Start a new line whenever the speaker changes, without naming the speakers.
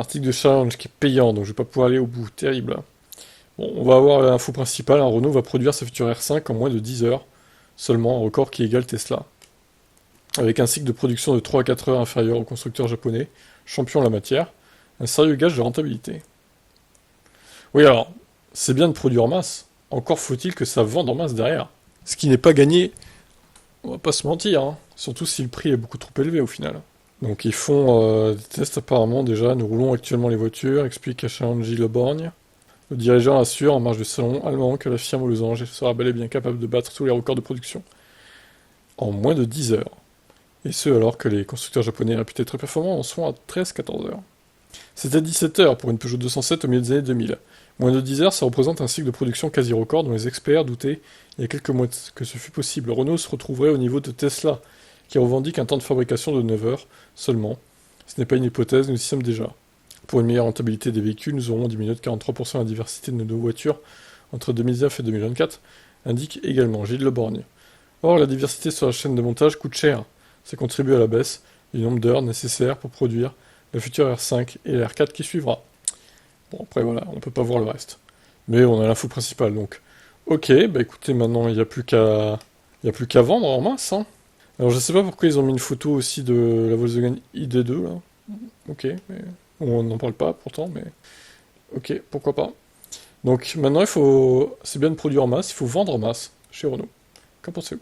Article de challenge qui est payant, donc je vais pas pouvoir aller au bout. Terrible. Bon, on va avoir l'info principale. Renault va produire sa future R5 en moins de 10 heures. Seulement, un record qui égale Tesla. Avec un cycle de production de 3 à 4 heures inférieur au constructeur japonais, champion en la matière. Un sérieux gage de rentabilité. Oui, alors, c'est bien de produire en masse. Encore faut-il que ça vende en masse derrière. Ce qui n'est pas gagné, on va pas se mentir, hein. Surtout si le prix est beaucoup trop élevé au final. Donc ils font des tests apparemment déjà. Nous roulons actuellement les voitures, explique Achanji Le Borgne. Le dirigeant assure en marge du salon allemand que la firme aux losanges sera bel et bien capable de battre tous les records de production en moins de 10 heures. Et ce alors que les constructeurs japonais réputés très performants en sont à 13-14 heures. C'était 17 heures pour une Peugeot 207 au milieu des années 2000. Moins de 10 heures, ça représente un cycle de production quasi record dont les experts doutaient il y a quelques mois que ce fût possible. Renault se retrouverait au niveau de Tesla, qui revendique un temps de fabrication de 9 heures seulement. Ce n'est pas une hypothèse, nous y sommes déjà. Pour une meilleure rentabilité des véhicules, nous aurons diminué de 43% la diversité de nos voitures entre 2019 et 2024, indique également Gilles Le Borgne. Or, la diversité sur la chaîne de montage coûte cher. Ça contribue à la baisse du nombre d'heures nécessaires pour produire la future R5 et la R4 qui suivra. Bon, après voilà, on peut pas voir le reste. Mais on a l'info principale, donc. Ok, bah écoutez, maintenant il n'y a plus qu'à vendre en masse, hein. Alors je sais pas pourquoi ils ont mis une photo aussi de la Volkswagen ID2, là. Ok, mais on n'en parle pas pourtant, mais ok, pourquoi pas. Donc maintenant c'est bien de produire en masse, il faut vendre en masse chez Renault. Qu'en pensez-vous?